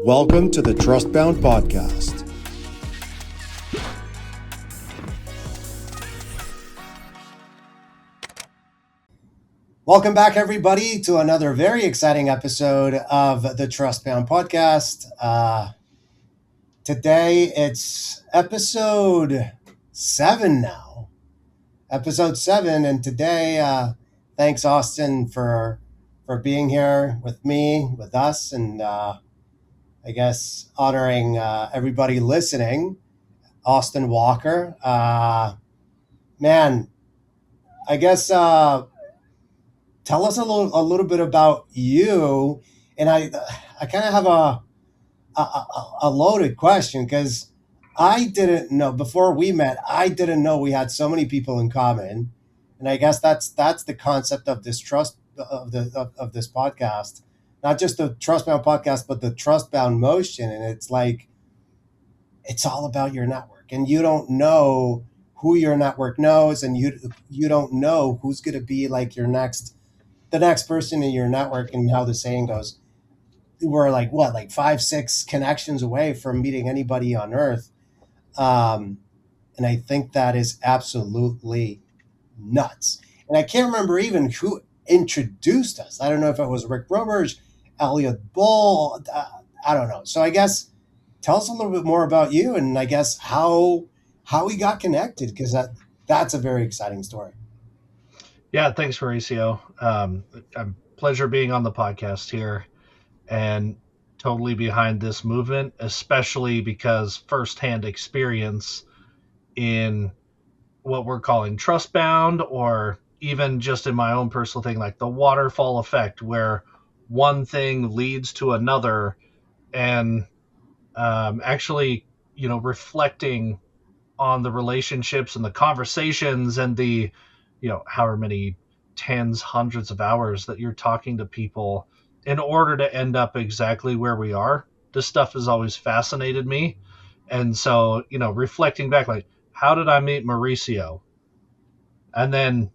Welcome to the Trustbound Podcast. Welcome back, everybody, to another very exciting episode of the Trustbound Podcast. Today, it's episode 7 now. Episode 7, and today, thanks, Austin, for being here with me, with us, and I guess honoring everybody listening. Austin Walker. Man, I guess tell us a little bit about you. And I kind of have a loaded question because I didn't know before we met. I didn't know we had so many people in common, and I guess that's the concept of this trust of this podcast, not just the Trustbound Podcast, but the Trustbound Motion. And it's like it's all about your network, and you don't know who your network knows, and you don't know who's going to be like the next person in your network. And how the saying goes, we're like 5-6 connections away from meeting anybody on earth. And I think that is absolutely nuts. And I can't remember even who introduced us. I don't know if it was Rick Roberge, Elliot Bull. I don't know. So I guess tell us a little bit more about you, and I guess how we got connected, because that's a very exciting story. Yeah, thanks, Mauricio. A pleasure being on the podcast here, and totally behind this movement, especially because firsthand experience in what we're calling Trustbound, or even just in my own personal thing, like the waterfall effect, where one thing leads to another, and actually, reflecting on the relationships and the conversations and the, however many tens, hundreds of hours that you're talking to people in order to end up exactly where we are. This stuff has always fascinated me. And so, reflecting back, like, how did I meet Mauricio? And then,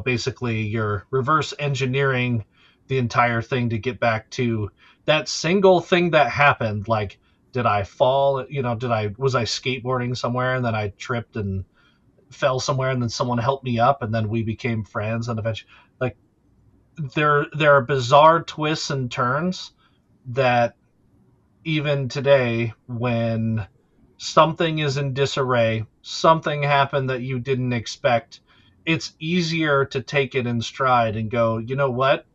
basically you're reverse engineering the entire thing to get back to that single thing that happened. Like, did I fall? Was I skateboarding somewhere and then I tripped and fell somewhere and then someone helped me up and then we became friends, and eventually, like, there are bizarre twists and turns that even today, when something is in disarray, something happened that you didn't expect, it's easier to take it in stride and go, you know what?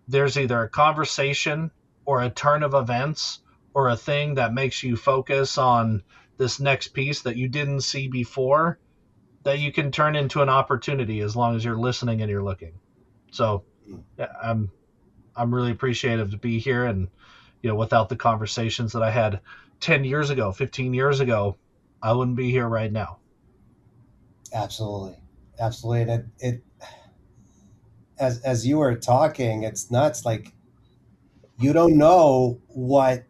There's either a conversation or a turn of events or a thing that makes you focus on this next piece that you didn't see before, that you can turn into an opportunity as long as you're listening and you're looking. So yeah, I'm really appreciative to be here. And, without the conversations that I had 10 years ago, 15 years ago, I wouldn't be here right now. Absolutely. And it as you were talking, it's nuts. Like, you don't know what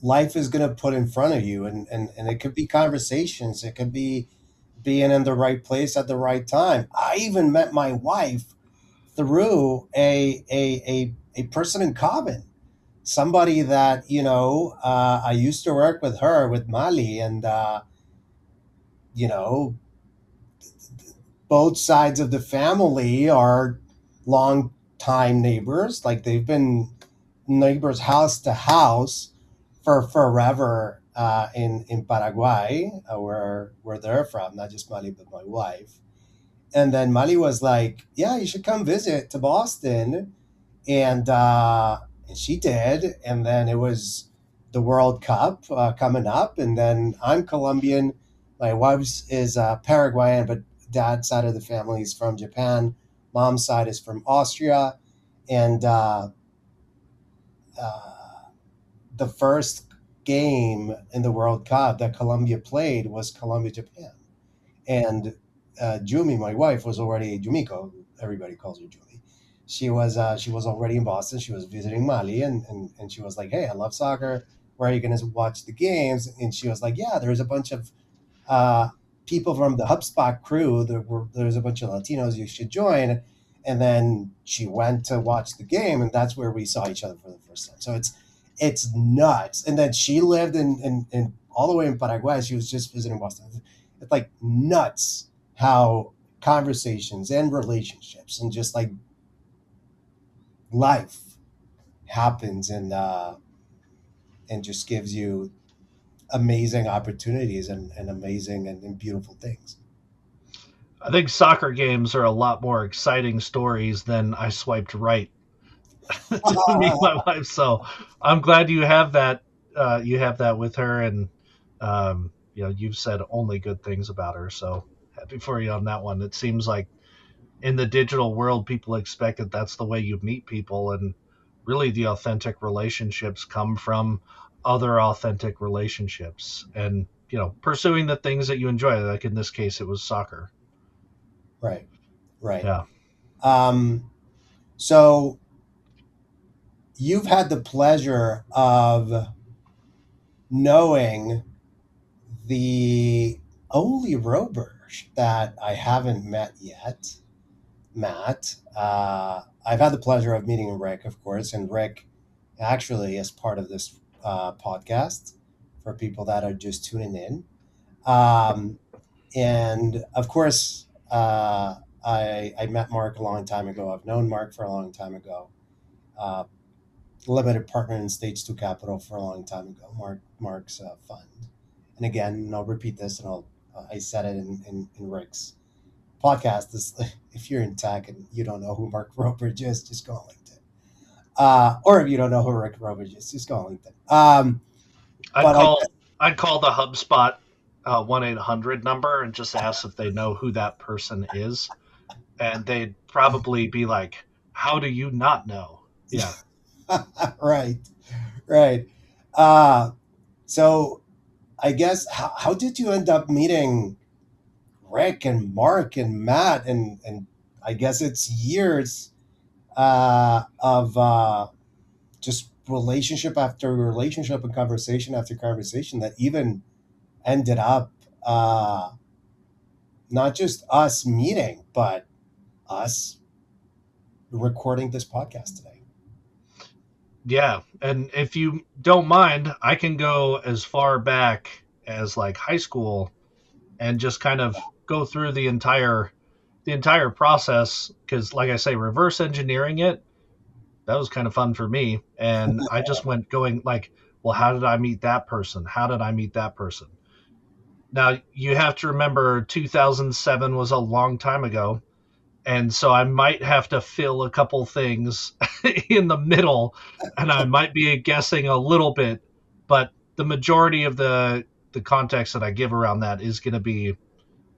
life is going to put in front of you, and it could be conversations, it could be being in the right place at the right time. I even met my wife through a person in common, somebody that I used to work with her, with Mali, and both sides of the family are long time neighbors. Like, they've been neighbors house to house for forever, in Paraguay, where they're from, not just Mali, but my wife. And then Mali was like, yeah, you should come visit to Boston. And she did. And then it was the World Cup coming up. And then I'm Colombian. My wife's is Paraguayan, but dad's side of the family is from Japan. Mom's side is from Austria. And the first game in the World Cup that Colombia played was Colombia-Japan. And Jumi, my wife, was already Jumiko. Everybody calls her Jumi. She was already in Boston. She was visiting Mali, and she was like, "Hey, I love soccer. Where are you going to watch the games?" And she was like, "Yeah, there's a bunch of people from the HubSpot crew. There's a bunch of Latinos. You should join." And then she went to watch the game, and that's where we saw each other for the first time. So It's nuts. And then she lived in all the way in Paraguay. She was just visiting Boston. It's like nuts how conversations and relationships and just like life happens and just gives you amazing opportunities and amazing and beautiful things. I think soccer games are a lot more exciting stories than I swiped right to meet my wife. So I'm glad you have that. You have that with her, and you've said only good things about her. So happy for you on that one. It seems like in the digital world, people expect that that's the way you meet people, and really the authentic relationships come from other authentic relationships, and pursuing the things that you enjoy. Like in this case, it was soccer. Right, right. Yeah. So you've had the pleasure of knowing the only Roberge that I haven't met yet, Matt. I've had the pleasure of meeting Rick, of course, and Rick actually is part of this podcast for people that are just tuning in. Um, and of course, I met Mark a long time ago. I've known Mark for a long time ago. Uh, Limited partner in Stage Two Capital for a long time ago. Mark's fund, and again, and I'll repeat this, and I said it in Rick's podcast. This, if you're in tech and you don't know who Mark Roberge is, just go on LinkedIn. Or if you don't know who Rick Roberge is, just go on LinkedIn. I'd But I call I'd call the HubSpot 1-800 number and just ask if they know who that person is, and they'd probably be like, "How do you not know?" Yeah. right, right. Uh, so I guess how did you end up meeting Rick and Mark and Matt and I guess it's years of just relationship after relationship and conversation after conversation that even ended up not just us meeting, but us recording this podcast today. Yeah, and if you don't mind, I can go as far back as like high school and just kind of go through the entire process because like I say reverse engineering it, that was kind of fun for me, and I just went going like, well, how did I meet that person? How did I meet that person? Now, you have to remember 2007 was a long time ago, and so I might have to fill a couple things in the middle, and I might be guessing a little bit, but the majority of the context that I give around that is going to be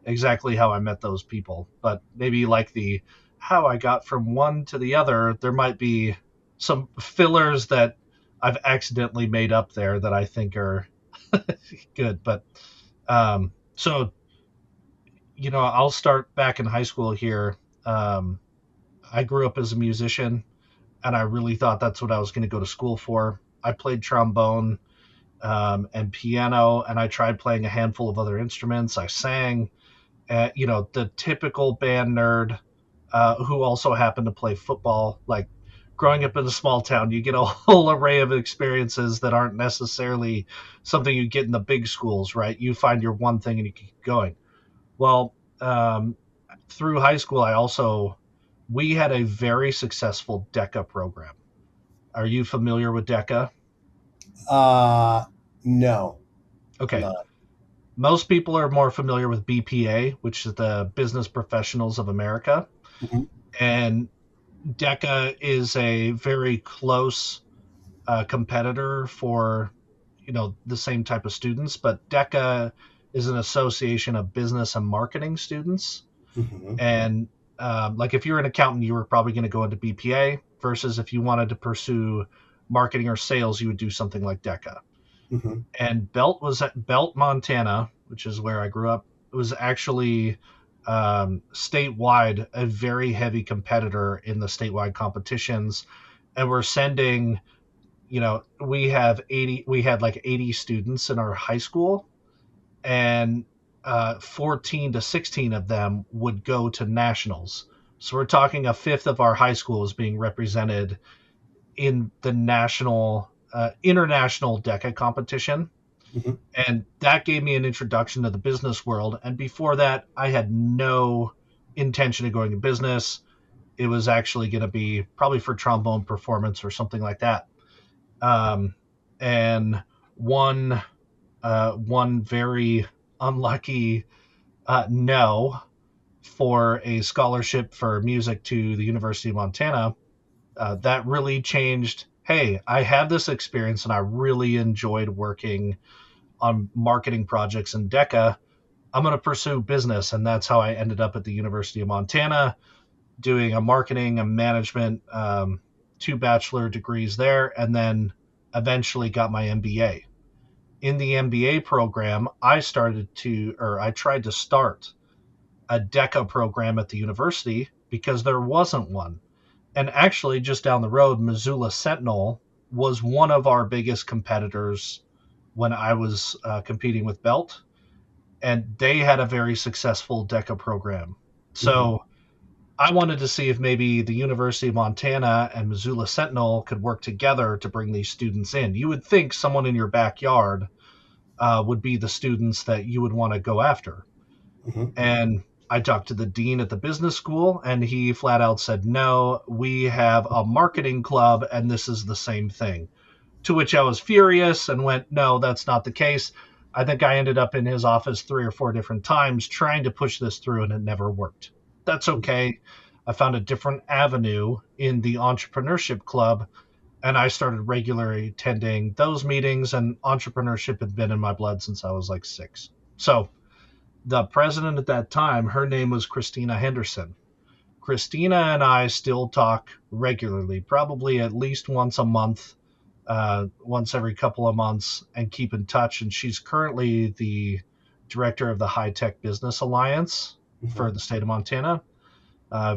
exactly how I met those people. But maybe like the how I got from one to the other, there might be some fillers that I've accidentally made up there that I think are good. But so I'll start back in high school here. Um, I grew up as a musician, and I really thought that's what I was going to go to school for. I played trombone and piano, and I tried playing a handful of other instruments. I sang, the typical band nerd who also happened to play football. Like growing up in a small town, you get a whole array of experiences that aren't necessarily something you get in the big schools, right? You find your one thing and you keep going. Well, through high school, we had a very successful DECA program. Are you familiar with DECA? Uh, no, Okay. not. Most people are more familiar with BPA, which is the Business Professionals of America. Mhm. And DECA is a very close competitor for the same type of students, but DECA is an association of business and marketing students. Mhm. And like if you're an accountant, you were probably going to go into BPA versus if you wanted to pursue marketing or sales, you would do something like DECA. Mhm. And Belt was at Belt, Montana, which is where I grew up. It was actually statewide a very heavy competitor in the statewide competitions, and we're sending. We had like 80 students in our high school, and 14 to 16 of them would go to nationals. So we're talking a fifth of our high school is being represented in the national international DECA competition, Hmm. and that gave me an introduction to the business world. And before that, I had no intention of going to business. It was actually going to be probably for trombone performance or something like that. Um, and one one very unlucky no for a scholarship for music to the University of Montana. That really changed. Hey, I had this experience and I really enjoyed working on marketing projects in DECA. I'm going to pursue business. And that's how I ended up at the University of Montana doing a marketing and management, 2 bachelor degrees there, and then eventually got my MBA. In the MBA program, I tried to start a DECA program at the university because there wasn't one. And actually, just down the road, Missoula Sentinel was one of our biggest competitors when I was competing with Belt, and they had a very successful DECA program. Hmm. So I wanted to see if maybe the University of Montana and Missoula Sentinel could work together to bring these students in. You would think someone in your backyard would be the students that you would want to go after. Hmm. And I talked to the dean at the business school, and he flat out said, no, we have a marketing club, and this is the same thing. To which I was furious and went, no, that's not the case. I think I ended up in his office 3 or 4 different times trying to push this through, and it never worked. That's okay. I found a different avenue in the entrepreneurship club, and I started regularly attending those meetings, and entrepreneurship had been in my blood since I was like 6. So the president at that time, her name was Christina Henderson. Christina and I still talk regularly, probably at least once a month, once every couple of months, and keep in touch. And she's currently the director of the High Tech Business Alliance Hmm. for the state of Montana.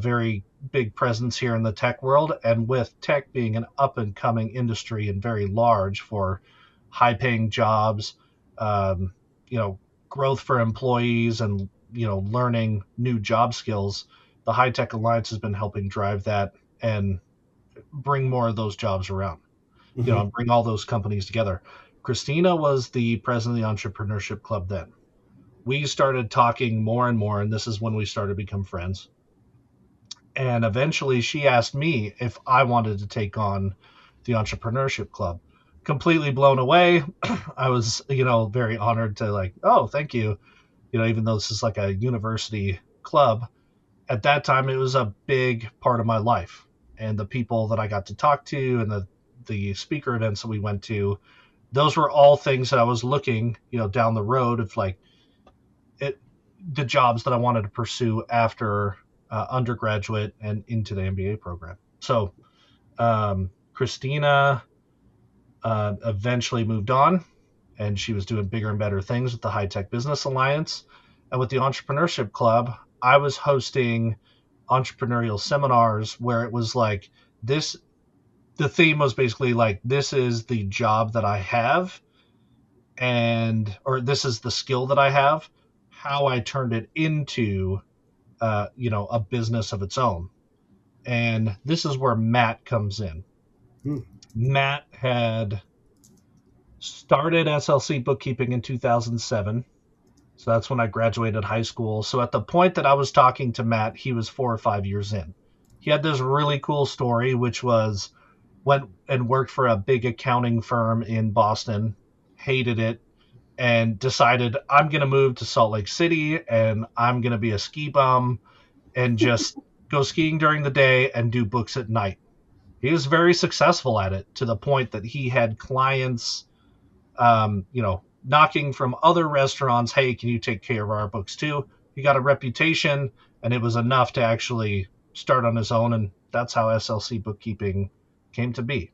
Very big presence here in the tech world. And with tech being an up and coming industry and very large for high paying jobs, um, you know, growth for employees and, learning new job skills, the High Tech Alliance has been helping drive that and bring more of those jobs around, Hmm. and bring all those companies together. Christina was the president of the Entrepreneurship Club then. We started talking more and more, and this is when we started to become friends. And eventually she asked me if I wanted to take on the Entrepreneurship Club. Completely blown away. I was, very honored to, like, oh, thank you. Even though this is like a university club, at that time it was a big part of my life. And the people that I got to talk to and the speaker events that we went to, those were all things that I was looking, down the road of, like, it, the jobs that I wanted to pursue after undergraduate and into the MBA program. So Christina eventually moved on, and she was doing bigger and better things with the High Tech Business Alliance. And with the Entrepreneurship Club, I was hosting entrepreneurial seminars where it was like this. The theme was basically like, this is the job that I have, or this is the skill that I have, how I turned it into, a business of its own. And this is where Matt comes in. Hmm. Matt had started SLC bookkeeping in 2007. So that's when I graduated high school. So at the point that I was talking to Matt, he was 4 or 5 years in. He had this really cool story, which was went and worked for a big accounting firm in Boston, hated it, and decided, I'm going to move to Salt Lake City and I'm going to be a ski bum and just go skiing during the day and do books at night. He was very successful at it, to the point that he had clients, knocking from other restaurants, hey, can you take care of our books too? He got a reputation, and it was enough to actually start on his own, and that's how SLC bookkeeping came to be.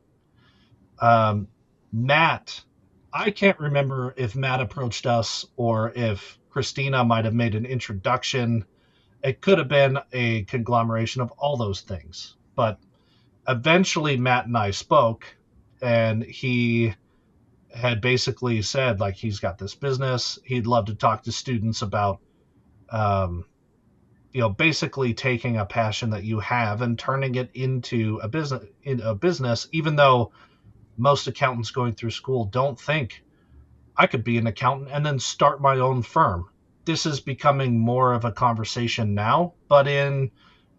Um, Matt, I can't remember if Matt approached us or if Christina might have made an introduction. It could have been a conglomeration of all those things. But eventually, Matt and I spoke, and he had basically said, like, he's got this business. He'd love to talk to students about, um, basically taking a passion that you have and turning it into a business, even though Most accountants going through school don't think I could be an accountant and then start my own firm. This is becoming more of a conversation now, but in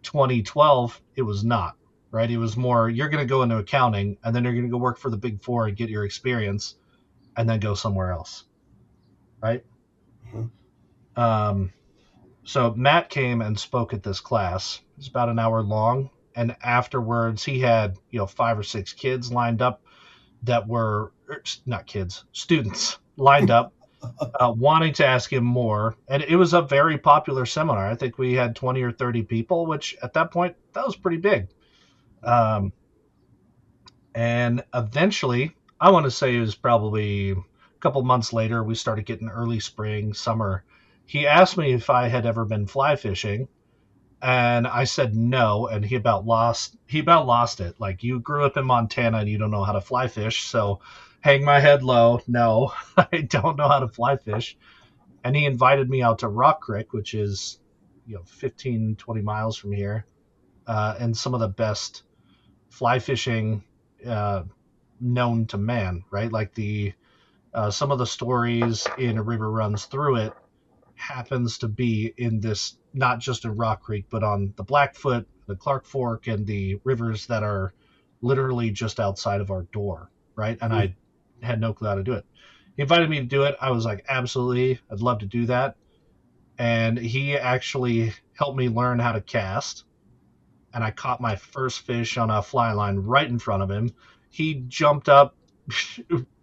2012, it was not, right? It was more, you're going to go into accounting and then you're going to go work for the big four and get your experience and then go somewhere else, right? Mhm. Um, so Matt came and spoke at this class. It was about an hour long. And afterwards, he had, 5 or 6 kids lined up that were not kids, students lined up wanting to ask him more. And it was a very popular seminar. I think we had 20 or 30 people, which at that point, that was pretty big. Um, and eventually, I want to say it was probably a couple months later, we started getting early spring, summer. He asked me if I had ever been fly fishing, and I said no, and he about lost it. Like, you grew up in Montana and you don't know how to fly fish, so hang my head low. No, I don't know how to fly fish. And he invited me out to Rock Creek, which is 15, 20 miles from here, and some of the best fly fishing uh, known to man, right? Like the some of the stories in A River Runs Through It happens to be in this, not just in Rock Creek, but on the Blackfoot, the Clark Fork, and the rivers that are literally just outside of our door, right? And Mhm. I had no clue how to do it. He invited me to do it. I was like, absolutely, I'd love to do that. And he actually helped me learn how to cast. And I caught my first fish on a fly line right in front of him. He jumped up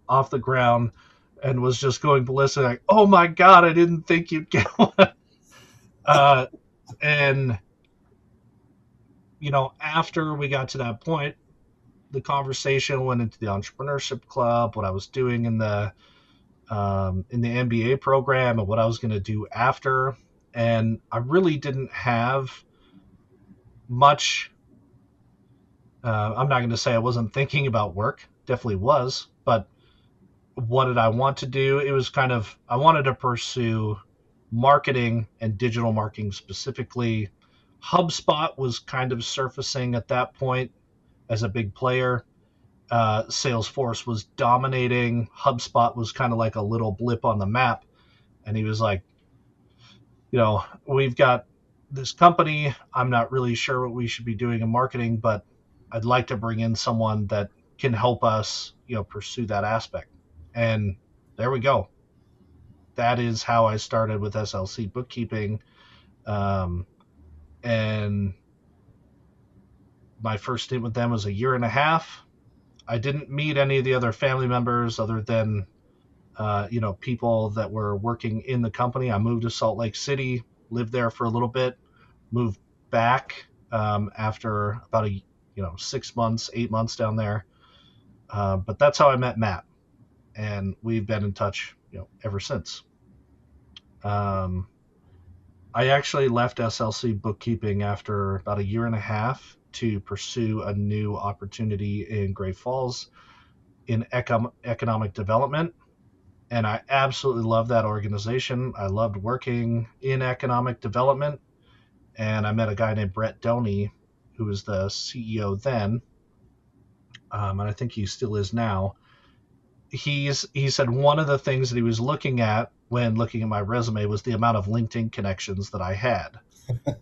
off the ground and was just going ballistic, like, "Oh my god, I didn't think you'd get one." Uh, and after we got to that point, the conversation went into the entrepreneurship club, what I was doing in the MBA program, and what I was going to do after. And I really didn't have much. I'm not going to say I wasn't thinking about work. Definitely was, but what did I want to do? It was kind of, I wanted to pursue marketing and digital marketing specifically. HubSpot was kind of surfacing at that point as a big player. Salesforce was dominating. HubSpot was kind of like a little blip on the map. And he was like, we've got this company. I'm not really sure what we should be doing in marketing, but I'd like to bring in someone that can help us, pursue that aspect. And there we go. That is how I started with SLC bookkeeping. Um, and my first stint with them was a year and a half. I didn't meet any of the other family members other than, people that were working in the company. I moved to Salt Lake City, lived there for a little bit, moved back after about 6 months, 8 months down there. But that's how I met Matt, and we've been in touch, ever since. Um, I actually left SLC bookkeeping after about a year and a half to pursue a new opportunity in Great Falls in economic development. And I absolutely love that organization. I loved working in economic development. And I met a guy named Brett Doney, who was the CEO then, and I think he still is now. He said one of the things that he was looking at when looking at my resume was the amount of LinkedIn connections that I had.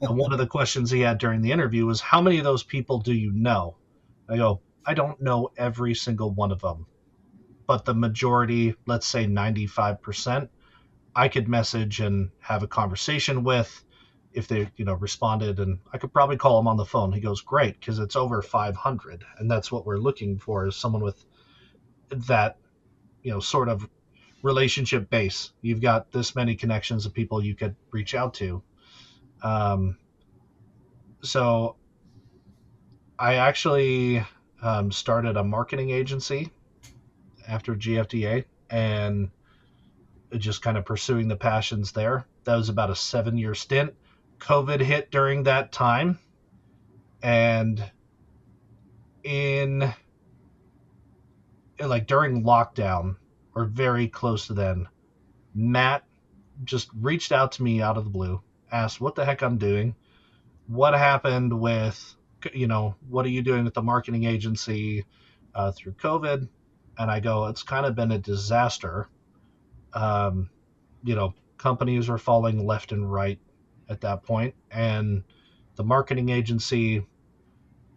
And one of the questions he had during the interview was, "How many of those people do you know?" I go, "I don't know every single one of them, but the majority, let's say 95%, I could message and have a conversation with if they, responded, and I could probably call them on the phone." He goes, "Great, because it's over 500, and that's what we're looking for, is someone with that, sort of relationship base. You've got this many connections of people you could reach out to." Um, so I actually started a marketing agency after GFDA, and just kind of pursuing the passions there. That was about a 7 year stint. COVID hit during that time, and in like during lockdown or very close to then, Matt just reached out to me out of the blue, asked what the heck I'm doing, what happened with, what are you doing with the marketing agency through COVID? And I go, it's kind of been a disaster. Um, Companies were falling left and right at that point, and the marketing agency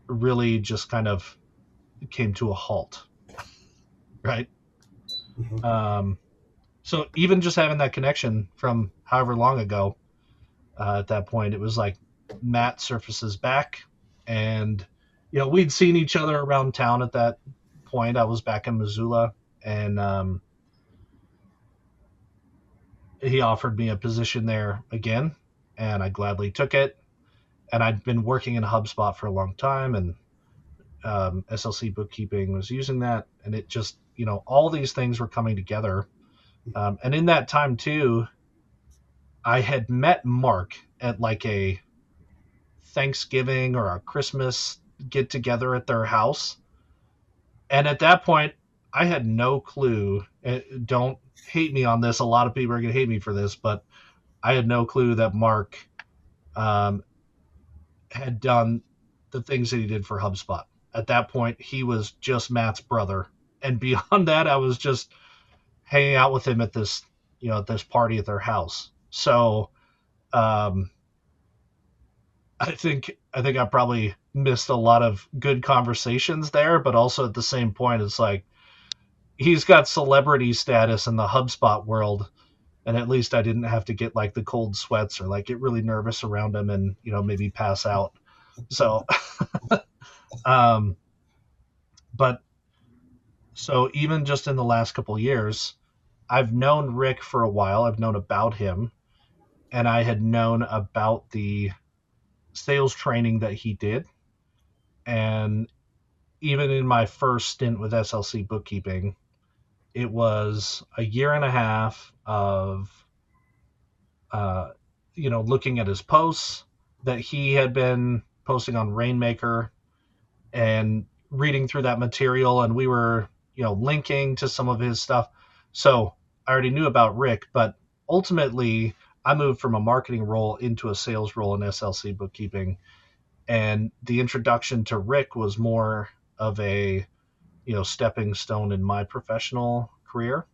really just kind of came to a halt, right? Mhm. Um, so even just having that connection from however long ago, at that point, it was like Matt surfaces back, and we'd seen each other around town at that point. I was back in Missoula, and he offered me a position there again, and I gladly took it. And I'd been working in HubSpot for a long time, and SLC bookkeeping was using that, and it just all these things were coming together. And in that time too, I had met Mark at like a Thanksgiving or a Christmas get together at their house. And at that point, I had no clue. Don't hate me on this. A lot of people are going to hate me for this, but I had no clue that Mark um, had done the things that he did for HubSpot. At that point, he was just Matt's brother. And beyond that, I was just hanging out with him at this, at this party at their house. So, um, I think I probably missed a lot of good conversations there, but also at the same point, it's like he's got celebrity status in the HubSpot world, and at least I didn't have to get like the cold sweats or like get really nervous around him and maybe pass out. So, um, but so even just in the last couple years, I've known Rick for a while. I've known about him, and I had known about the sales training that he did, and even in my first stint with SLC bookkeeping, it was a year and a half of, uh, looking at his posts that he had been posting on Rainmaker and reading through that material. And we were, linking to some of his stuff. So I already knew about Rick, but ultimately I moved from a marketing role into a sales role in SLC bookkeeping. And the introduction to Rick was more of a stepping stone in my professional career.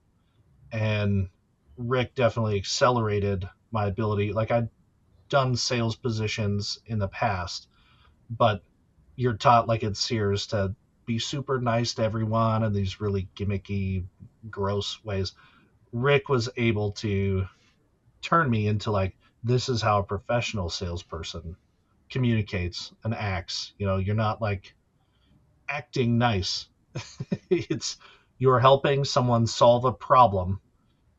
And Rick definitely accelerated my ability. Like I'd done sales positions in the past, but you're taught like at Sears to be super nice to everyone in these really gimmicky, gross ways. Rick was able to turn me into like, this is how a professional salesperson communicates and acts. You're not like acting nice. It's you're helping someone solve a problem,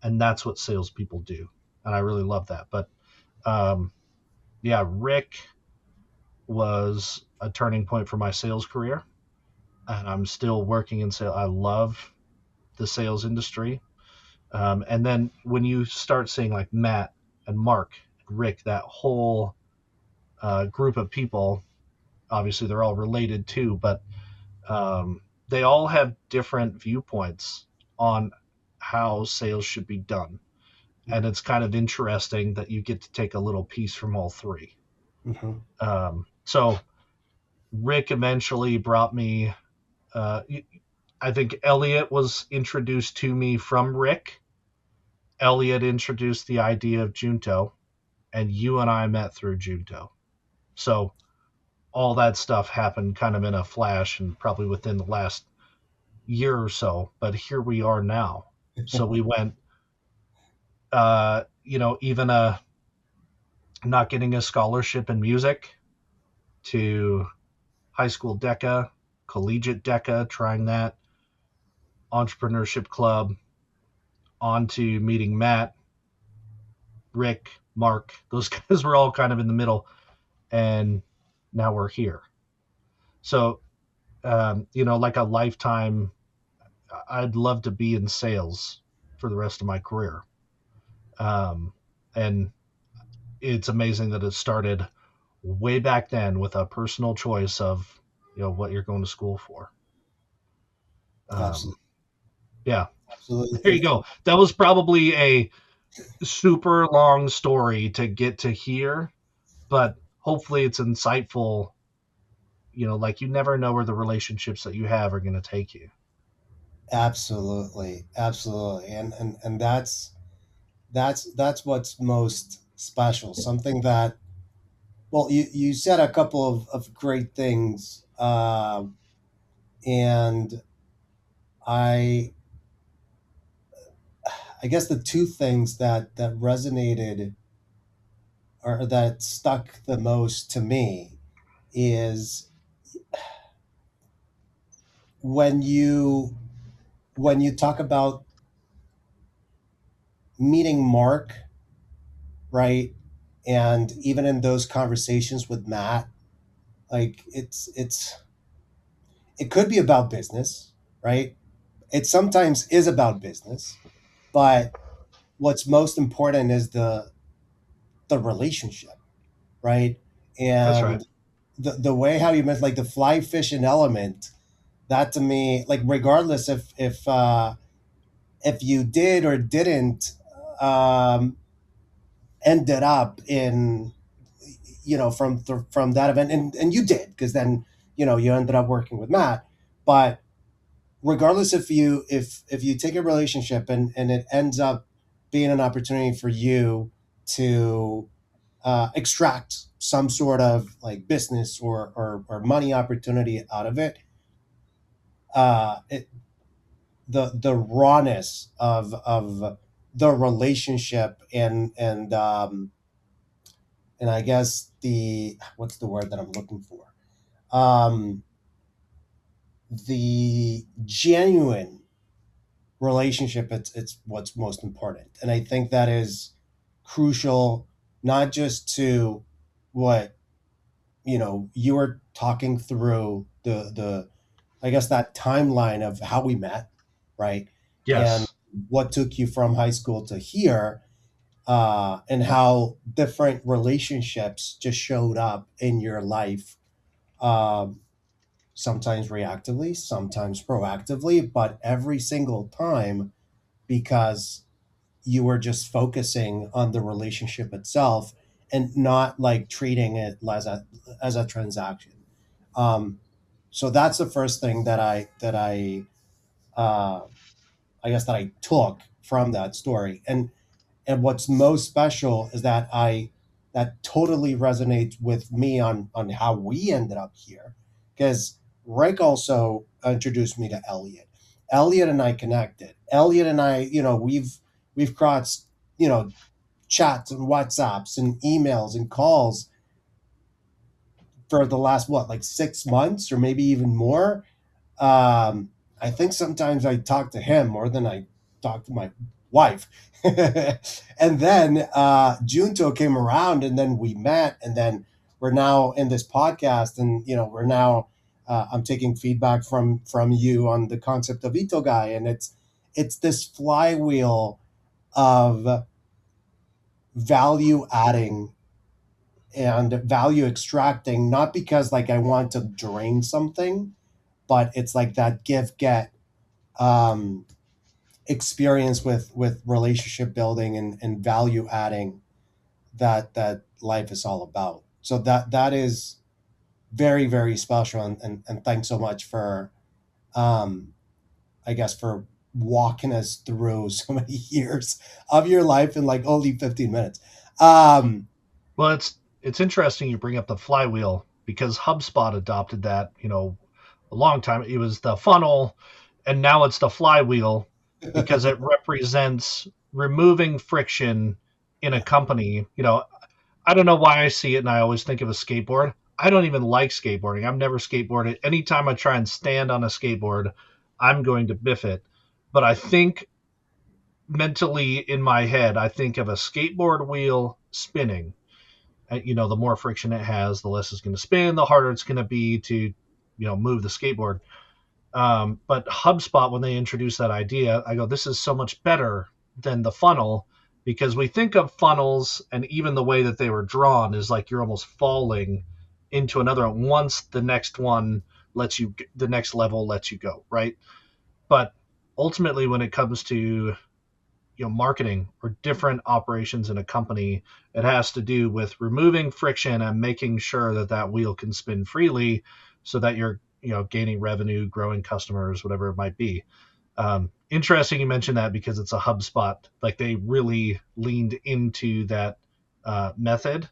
and that's what salespeople do. And I really love that. But um, yeah, Rick was a turning point for my sales career, and I'm still working in sales. I love the sales industry. And then when you start seeing like Matt and Mark, and Rick, that whole group of people, obviously they're all related too, but they all have different viewpoints on how sales should be done. And it's kind of interesting that you get to take a little piece from all three. Mhm. So Rick eventually brought me. Uh, I think Elliot was introduced to me from Rick. Elliot introduced the idea of Junto, and you and I met through Junto. So all that stuff happened kind of in a flash and probably within the last year or so. But here we are now. So we went, even not getting a scholarship in music to high school DECA, collegiate DECA, trying that, entrepreneurship club, on to meeting Matt, Rick, Mark. Those guys were all kind of in the middle, and now we're here. So, like a lifetime, I'd love to be in sales for the rest of my career. And it's amazing that it started way back then with a personal choice of, what you're going to school for. Um, Absolutely. yeah, there you Absolutely. go. That was probably a super long story to get to here, but hopefully it's insightful. Like you never know where the relationships that you have are going to take you. Absolutely, absolutely, and that's what's most special. Something that, well, you said a couple of great things, and I I guess the two things that resonated or that stuck the most to me is when you when you talk about meeting Mark, right? And even in those conversations with Matt, like it could be about business, right? It sometimes is about business, but what's most important is the relationship, right? That's right. And the way how you meant like the fly fishing element, that to me, like regardless if you did or didn't um ended up in, from that event, and you did, because then you ended up working with Matt. But regardless, if you take a relationship and it ends up being an opportunity for you to extract some sort of like business or money opportunity out of it, it the rawness of the relationship and I guess the what's the word that I'm looking for, um, the genuine relationship, it's what's most important, and I think that is crucial, not just to what you were talking through the I guess that timeline of how we met, right? And Yes. what took you from high school to here, and how different relationships just showed up in your life, um, sometimes reactively, sometimes proactively, but every single time because you were just focusing on the relationship itself and not like treating it as a transaction. Um, so that's the first thing uh, I guess that I took from that story. And what's most special is that totally resonates with me on how we ended up here, because Rick also introduced me to Elliot. Elliot and I connected. Elliot and I, we've crossed, chats and WhatsApps and emails and calls for the last what, like 6 months or maybe even more. um, I think sometimes I talk to him more than I talk to my wife. And then Junto came around, and then we met, and then we're now in this podcast, and we're now I'm taking feedback from you on the concept of itogai, and it's this flywheel of value adding and value extracting, not because like I want to drain something, but it's like that give get um, experience with relationship building and value adding that life is all about. So that is very very special, and thanks so much for um, I guess for walking us through so many years of your life in like only 15 minutes. um, Well, it's interesting you bring up the flywheel because HubSpot adopted that, a long time. It was the funnel, and now it's the flywheel because it represents removing friction in a company. I don't know why I see it and I always think of a skateboard. I don't even like skateboarding. I've never skateboarded. Anytime I try and stand on a skateboard, I'm going to biff it. But I think mentally in my head, I think of a skateboard wheel spinning. The more friction it has, the less it's going to spin, the harder it's going to be to, move the skateboard. But HubSpot, when they introduced that idea, I go, this is so much better than the funnel because we think of funnels and even the way that they were drawn is like you're almost falling into another one once the next level lets you go, right? But ultimately, when it comes to marketing or different operations in a company, it has to do with removing friction and making sure that that wheel can spin freely so that you're gaining revenue, growing customers, whatever it might be. Interesting you mentioned that because it's a HubSpot. Like they really leaned into that method.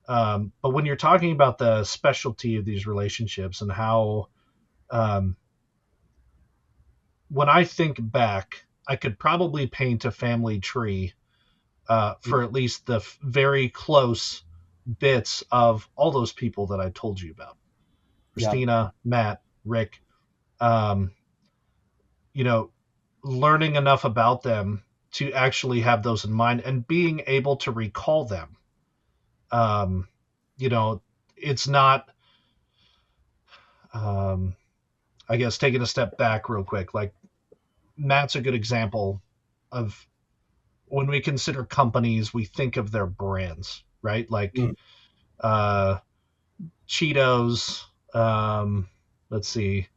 But when you're talking about the specialty of these relationships and how, um, when I think back, I could probably paint a family tree for at least the very close bits of all those people that I told you about: Yeah. Christina, Matt, Rick. Um, you know, learning enough about them to actually have those in mind and being able to recall them. Um, you know, it's not, um, I guess, taking a step back real quick. Like Matt's a good example of when we consider companies, we think of their brands, right? Like Mm. uh, Cheetos, let's see,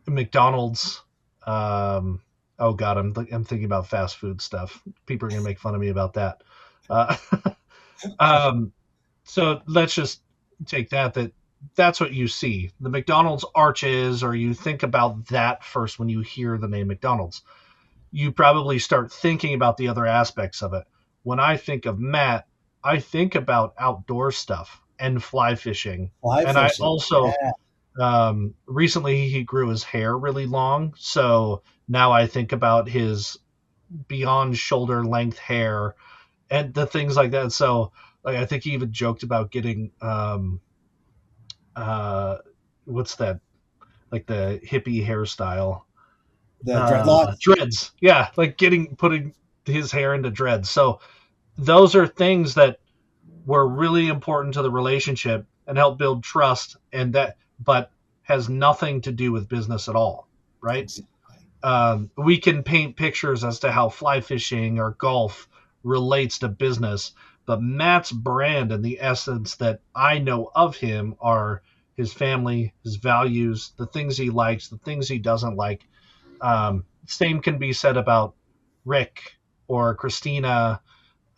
McDonald's. Um, oh God, I'm thinking about fast food stuff. People are gonna make fun of me about that. Uh, um, so let's just take that's what you see, the McDonald's arches, or you think about that first when you hear the name McDonald's. You probably start thinking about the other aspects of it. When I think of Matt, I think about outdoor stuff and fly fishing, Fly and I fishing. also Yeah. recently he grew his hair really long, so now I think about his beyond shoulder length hair and the things like that. So like I think he even joked about getting uh what's that, like the hippie hairstyle, The dreadlocks. dreads. Yeah, like getting putting his hair into dreads. So those are things that were really important to the relationship and help build trust, and that, but has nothing to do with business at all, right? Exactly. We can paint pictures as to how fly fishing or golf relates to business, but Matt's brand and the essence that I know of him are his family, his values, the things he likes, the things he doesn't like. Same can be said about Rick or Christina,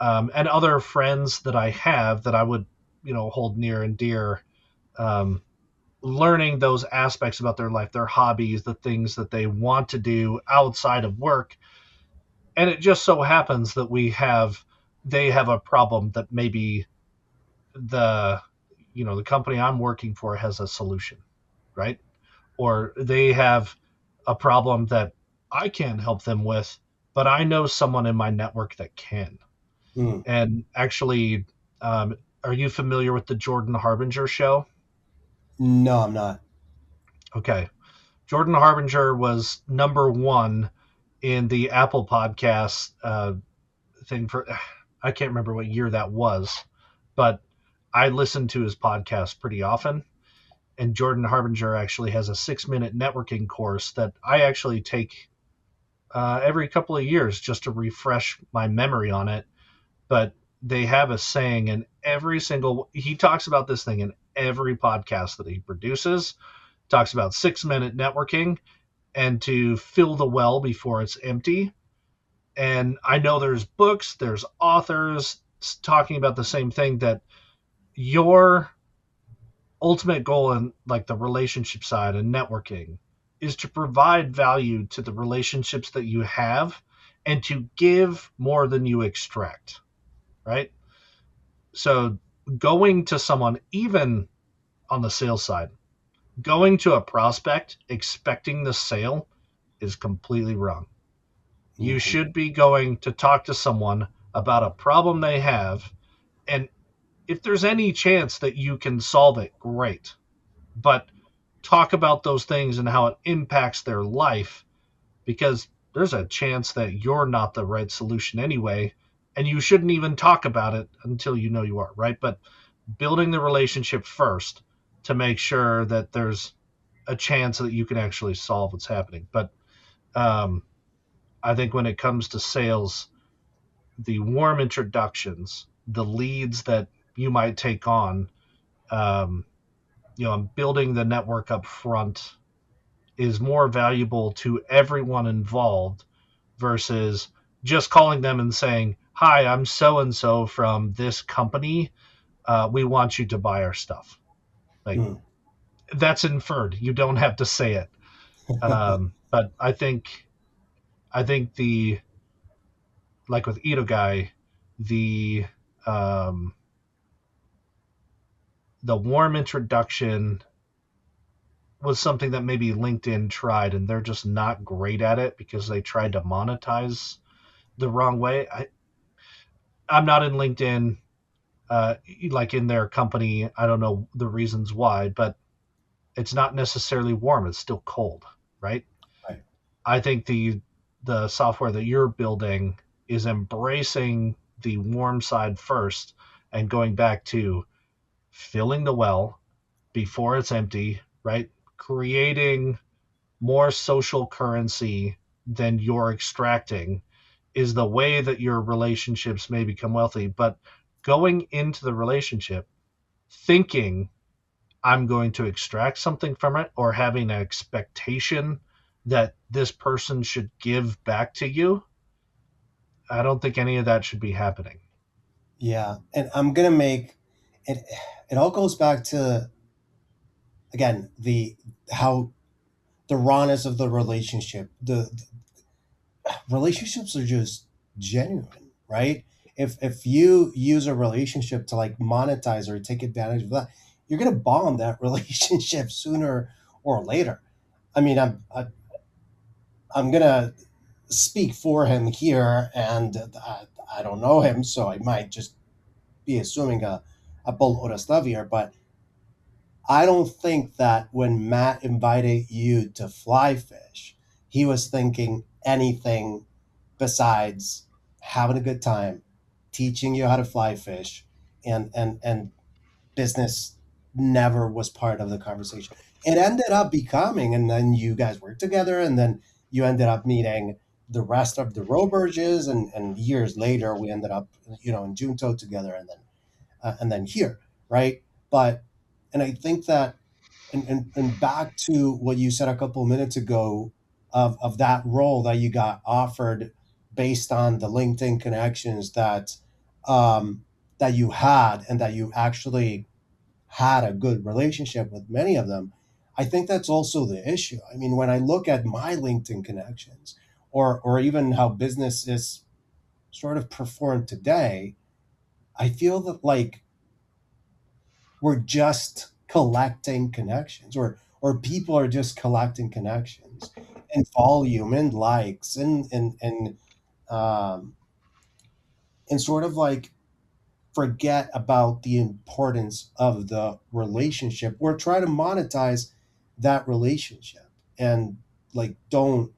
and other friends that I have that I would, hold near and dear. Um, Learning those aspects about their life, their hobbies, the things that they want to do outside of work. And it just so happens that they have a problem that maybe the, the company I'm working for has a solution, right? Or they have a problem that I can't help them with, but I know someone in my network that can. Mm. And actually, are you familiar with the Jordan Harbinger show? No, I'm not. Okay. Jordan Harbinger was number one in the Apple Podcast thing for, I can't remember what year that was, but I listen to his podcast pretty often. And Jordan Harbinger actually has a 6 minute networking course that I actually take every couple of years just to refresh my memory on it. But they have a saying in he talks about this thing in every podcast that he produces, talks about 6 minute networking and to fill the well before it's empty. And I know there's books, there's authors talking about the same thing, that your ultimate goal in like the relationship side and networking is to provide value to the relationships that you have and to give more than you extract, right? So going to someone, even on the sales side, going to a prospect expecting the sale is completely wrong. You Hmm. should be going to talk to someone about a problem they have. And if there's any chance that you can solve it, great. But talk about those things and how it impacts their life, because there's a chance that you're not the right solution anyway. And you shouldn't even talk about it until you know you are, right? But building the relationship first to make sure that there's a chance that you can actually solve what's happening. But um, I think when it comes to sales, the warm introductions, the leads that you might take on, um, building the network up front is more valuable to everyone involved versus just calling them and saying, "Hi, I'm so and so from this company. We want you to buy our stuff." Like Mm. that's inferred. You don't have to say it. But I think. I think the like with itogai, the um, the warm introduction was something that maybe LinkedIn tried, and they're just not great at it because they tried to monetize the wrong way. I'm not in LinkedIn, uh, like in their company. I don't know the reasons why, but it's not necessarily warm. It's still cold, right? Right. I think the software that you're building is embracing the warm side first and going back to filling the well before it's empty, right? Creating more social currency than you're extracting is the way that your relationships may become wealthy. But going into the relationship thinking I'm going to extract something from it or having an expectation that this person should give back to you, I don't think any of that should be happening. Yeah, and I'm gonna make it. It all goes back to, again, the how the rawness of the relationship. The relationships are just genuine, right? If you use a relationship to like monetize or take advantage of that, you're gonna bomb that relationship sooner or later. I mean, I'm gonna speak for him here, and I don't know him, so I might just be assuming a Paul Orastav here, but I don't think that when Matt invited you to fly fish, he was thinking anything besides having a good time, teaching you how to fly fish, and business never was part of the conversation. It ended up becoming, and then you guys worked together, and then you ended up meeting the rest of the Roberges, and years later we ended up, in Junto together, and then here, right? But and I think that, and back to what you said a couple of minutes ago of that role that you got offered based on the LinkedIn connections that you had, and that you actually had a good relationship with many of them. I think that's also the issue. I mean, when I look at my LinkedIn connections, or even how business is sort of performed today, I feel that like we're just collecting connections, or people are just collecting connections and volume and likes, um, and sort of like forget about the importance of the relationship, or try to monetize that relationship, and like don't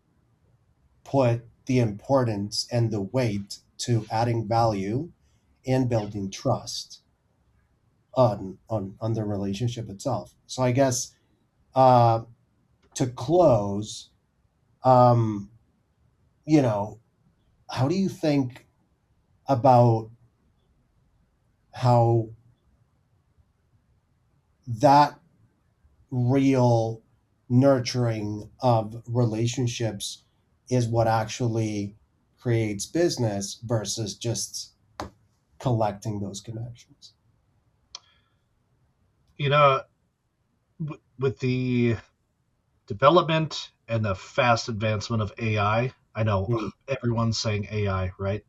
put the importance and the weight to adding value and building trust on the relationship itself. So I guess, uh, to close, um, you know, how do you think about how that real nurturing of relationships is what actually creates business versus just collecting those connections? You know, with the development and the fast advancement of I know Mm, everyone's saying AI, right?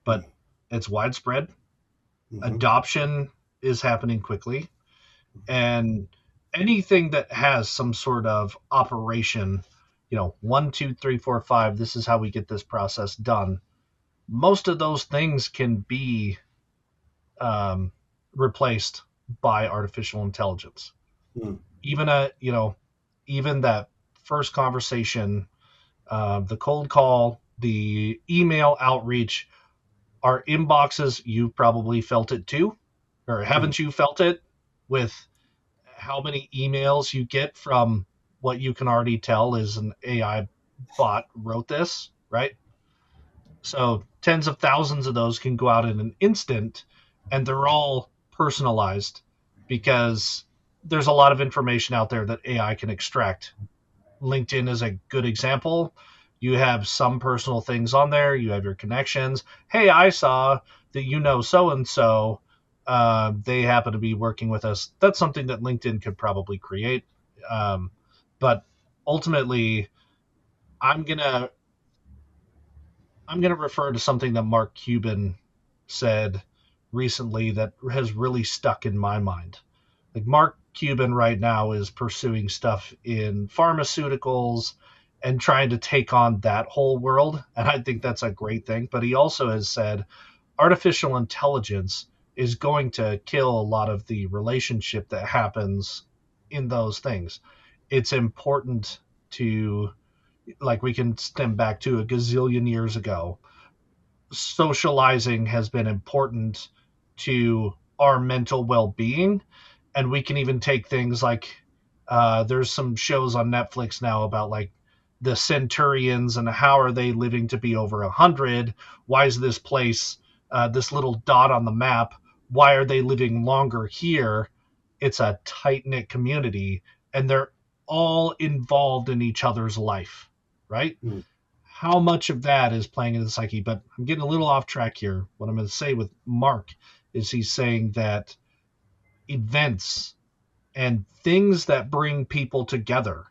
But mm, it's widespread. mhm, Adoption is happening quickly. And anything that has some sort of operation, 1, 2, 3, 4, 5, this is how we get this process done. Most of those things can be um, replaced by artificial intelligence. mm, Even even that first conversation, the cold call, the email outreach, our inboxes. You've probably felt it too, or mm, haven't you felt it with how many emails you get from what you can already tell is an AI bot wrote this, right? So tens of thousands of those can go out in an instant, and they're all personalized because there's a lot of information out there that AI can extract. LinkedIn is a good example. You have some personal things on there, you have your connections. Hey, I saw that so and so. They happen to be working with us. That's something that LinkedIn could probably create. Um, but ultimately, I'm going to I'm going to refer to something that Mark Cuban said recently that has really stuck in my mind. Like Mark Cuban right now is pursuing stuff in pharmaceuticals and trying to take on that whole world. And I think that's a great thing. But he also has said artificial intelligence is going to kill a lot of the relationship that happens in those things. It's important to, like, we can stem back to a gazillion years ago. Socializing has been important to our mental well-being, and we can even take things like there's some shows on Netflix now about like the centurions and how are they living to be over 100. Why is this place, this little dot on the map, why are they living longer here? It's a tight-knit community, and they're all involved in each other's life, right? Mm. How much of that is playing into the psyche? But I'm getting a little off track here. What I'm going to say with Mark is he's saying that events and things that bring people together,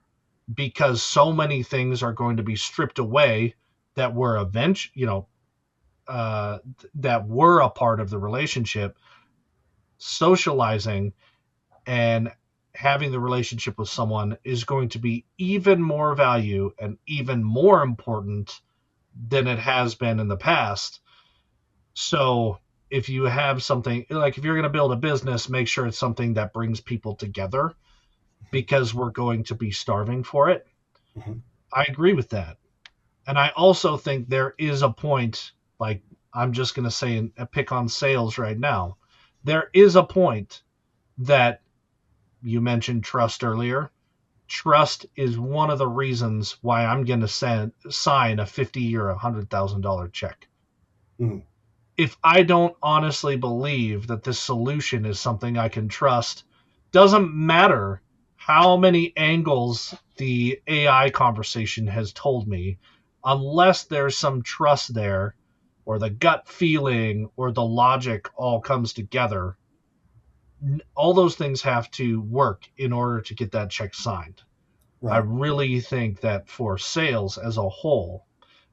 because so many things are going to be stripped away that were uh, that were a part of the relationship. Socializing and having the relationship with someone is going to be even more value and even more important than it has been in the past. So if you have something like, if you're going to build a business, make sure it's something that brings people together, because we're going to be starving for it. Mhm. I agree with that. And I also think there is a point, like, I'm just going to say, pick on sales right now. There is a point that you mentioned trust earlier. Trust is one of the reasons why I'm going to sign a 50 or $100,000 check. Mm. If I don't honestly believe that this solution is something I can trust, doesn't matter how many angles the AI conversation has told me, unless there's some trust there, or the gut feeling or the logic all comes together, all those things have to work in order to get that check signed. I Right. really think that for sales as a whole,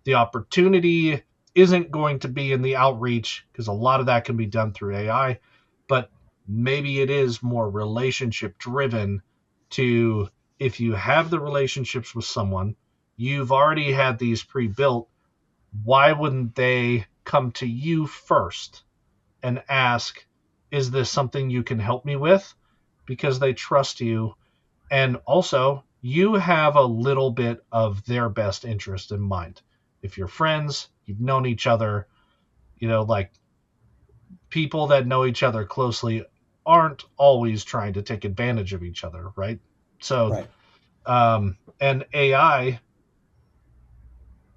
the opportunity isn't going to be in the outreach, because a lot of that can be done through AI, but maybe it is more relationship driven. To, if you have the relationships with someone, you've already had these pre-built, why wouldn't they come to you first and ask, is this something you can help me with? Because they trust you, and also, you have a little bit of their best interest in mind. If you're friends, you've known each other, like, people that know each other closely aren't always trying to take advantage of each other, right? So, Right. and AI,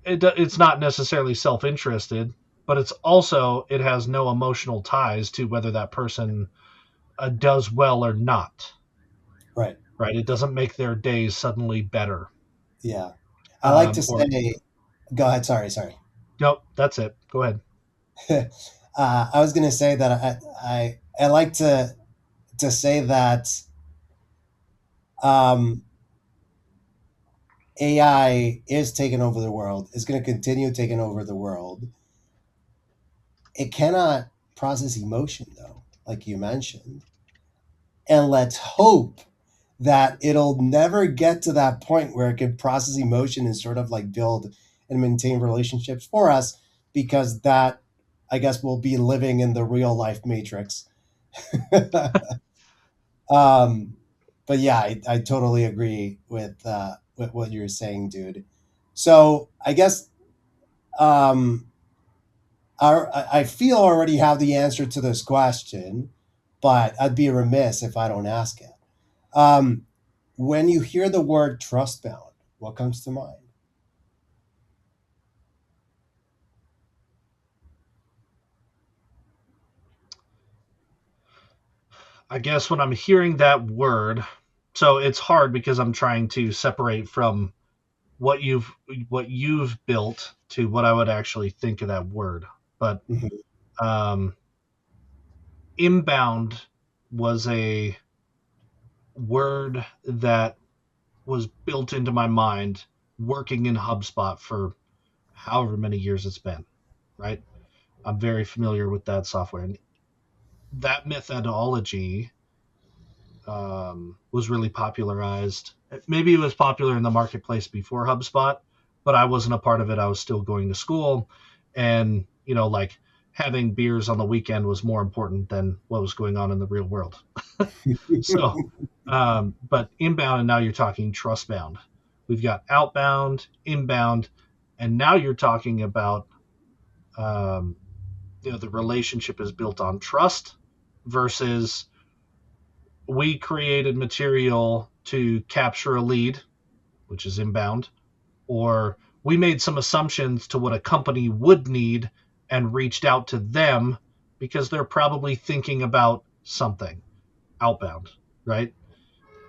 it's not necessarily self interested, but it has no emotional ties to whether that person does well or not, Right. right? It doesn't make their days suddenly better. Yeah. I like to Or say, go ahead. Sorry. Sorry. Nope, that's it. Go ahead. I was going to say that I like to say that um, AI is taking over the world. Is going to continue taking over the world. It cannot process emotion though, like you mentioned. And let's hope that it'll never get to that point where it can process emotion and sort of like build and maintain relationships for us, because that, I guess, will be living in the real life matrix. um, but yeah, I totally agree with what you're saying, dude. So I guess um, I feel I already have the answer to this question, but I'd be remiss if I don't ask it. Um, when you hear the word trust bound, what comes to mind? I guess when I'm hearing that word, so it's hard because I'm trying to separate from what you've built to what I would actually think of that word. But Mhm. um, inbound was a word that was built into my mind working in HubSpot for however many years it's been, right? I'm very familiar with that software. And that methodology was really popularized. Maybe it was popular in the marketplace before HubSpot, but I wasn't a part of it. I was still going to school, and like having beers on the weekend was more important than what was going on in the real world. So, but inbound, and now you're talking trust bound. We've got outbound, inbound, and now you're talking about um, the relationship is built on trust versus we created material to capture a lead, which is inbound, or we made some assumptions to what a company would need and reached out to them because they're probably thinking about something, outbound, right?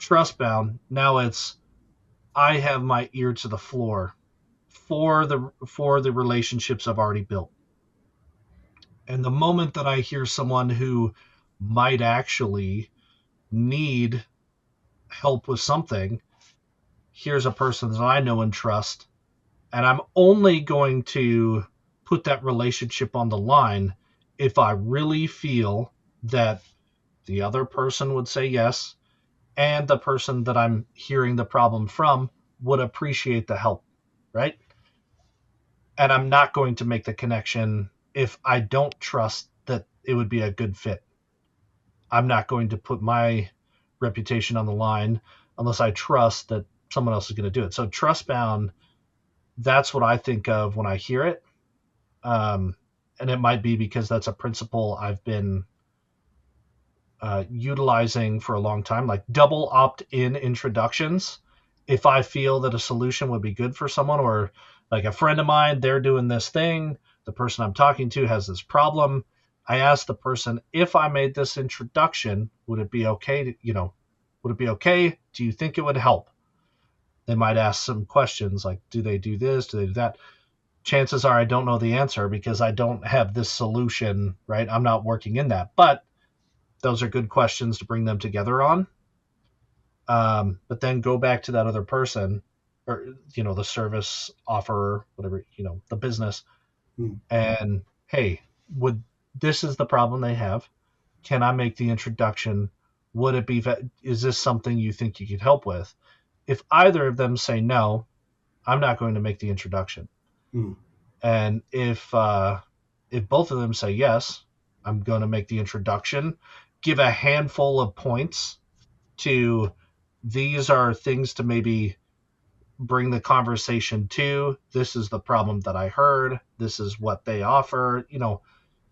Trust bound, now it's I have my ear to the floor for the relationships I've already built. And the moment that I hear someone who might actually need help with something, here's a person that I know and trust, and I'm only going to put that relationship on the line if I really feel that the other person would say yes and the person that I'm hearing the problem from would appreciate the help, right? And I'm not going to make the connection if I don't trust that it would be a good fit. I'm not going to put my reputation on the line unless I trust that someone else is going to do it. So trust bound, that's what I think of when I hear it. And it might be because that's a principle I've been utilizing for a long time, like double opt in introductions. If I feel that a solution would be good for someone, or like a friend of mine, they're doing this thing, the person I'm talking to has this problem. I ask the person, if I made this introduction, would it be okay? Would it be okay? Do you think it would help? They might ask some questions like, do they do this? Do they do that? Chances are I don't know the answer because I don't have this solution, right? I'm not working in that. But those are good questions to bring them together on. But then go back to that other person, or the service offerer, whatever, the business, Hmm. and hey, would this is the problem they have? Can I make the introduction? Would it be? Is this something you think you could help with? If either of them say no, I'm not going to make the introduction. Hmm. And if both of them say yes, I'm going to make the introduction, give a handful of points to these are things to maybe bring the conversation to. This is the problem that I heard. This is what they offer.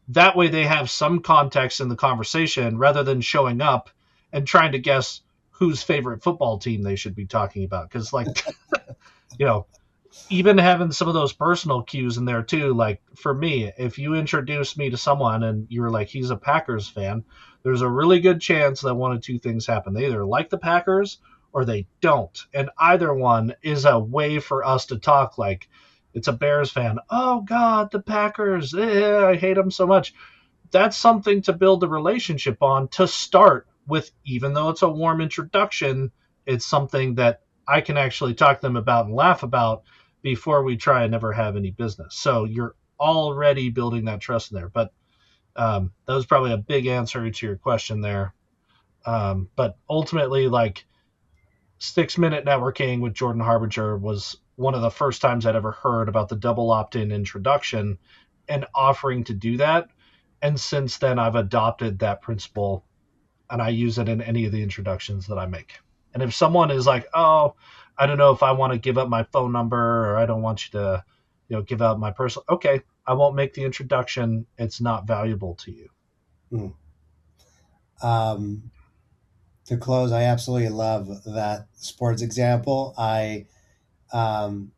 That way they have some context in the conversation rather than showing up and trying to guess whose favorite football team they should be talking about. Because, like, you know, even having some of those personal cues in there too. Like for me, if you introduce me to someone and you were like, he's a Packers fan, there's a really good chance that one of two things happen. They either like the Packers or they don't. And either one is a way for us to talk. Like it's a Bears fan. Oh God, the Packers. I hate them so much. That's something to build a relationship on to start with, even though it's a warm introduction. It's something that I can actually talk to them about and laugh about before we try and never have any business. So you're already building that trust in there. But that was probably a big answer to your question there. But ultimately, like 6 minute networking with Jordan Harbinger was one of the first times I'd ever heard about the double opt in introduction and offering to do that. And since then, I've adopted that principle and I use it in any of the introductions that I make. And if someone is like, oh, I don't know if I want to give up my phone number or I don't want you to, give out my personal, okay, I won't make the introduction. It's not valuable to you. Hmm. Um, to close, I absolutely love that sports example. Um,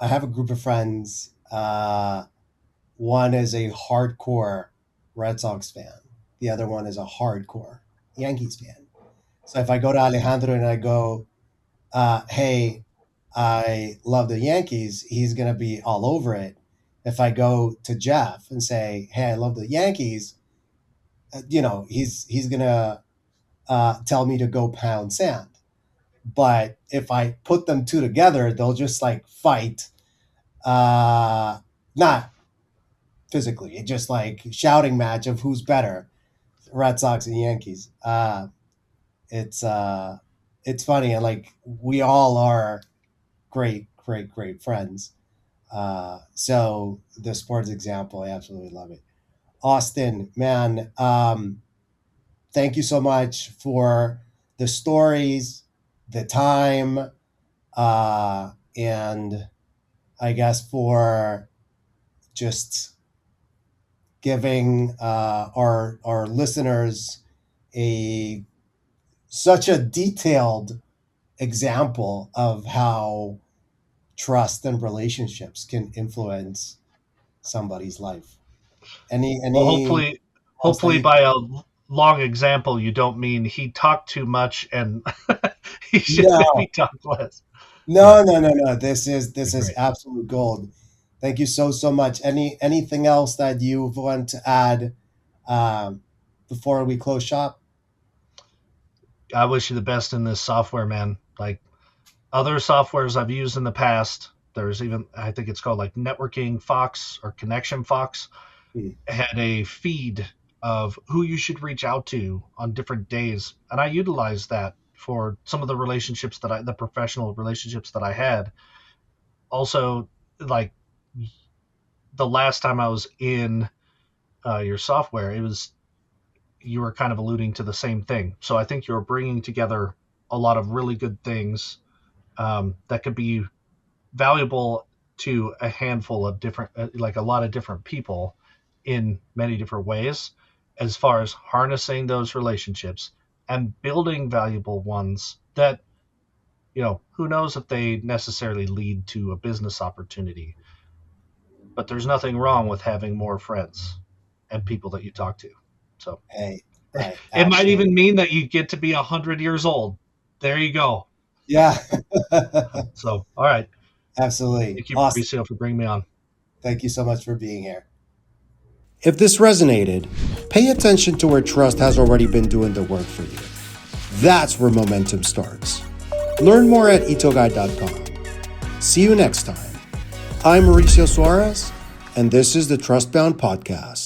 I have a group of friends. One is a hardcore Red Sox fan. The other one is a hardcore Yankees fan. So if I go to Alejandro and I go, "Hey, I love the Yankees," he's gonna be all over it. If I go to Jeff and say, "Hey, I love the Yankees," he's gonna tell me to go pound sand. But if I put them two together, they'll just like fight Not physically, it's just like shouting match of who's better, Red Sox and Yankees. It's it's funny, and like we all are great friends. So the sports example, I absolutely love it. Austin, man, thank you so much for the stories, the time, and I guess for just giving our listeners a such a detailed example of how trust and relationships can influence somebody's life. Well, Any else that hopefully, you? by a long example, you don't mean he talked too much and he should No, maybe talk less. no, No, no, no, no. This is great. absolute gold. Thank you so much. Anything else that you want to add um, before we close shop? I wish you the best in this software, man. Like other softwares I've used in the past, there's even, I think it's called like Networking Fox or Connection Fox, Hmm. had a feed of who you should reach out to on different days. And I utilized that for some of the relationships the professional relationships that I had. Also, like the last time I was in your software, it was, you were kind of alluding to the same thing. So I think you're bringing together a lot of really good things that could be valuable to a handful of different, like a lot of different people in many different ways, as far as harnessing those relationships and building valuable ones that, who knows if they necessarily lead to a business opportunity, but there's nothing wrong with having more friends and people that you talk to. So Hey, I it might absolutely. even mean that you get to be 100 years old. There you go. Yeah, So, all right. absolutely. Thank you, Austin, Mauricio, for bringing me on. thank you so much for being here. If this resonated, pay attention to where trust has already been doing the work for you. That's where momentum starts. Learn more at itogai.com. See you next time. I'm Mauricio Suárez, and this is the Trustbound Podcast.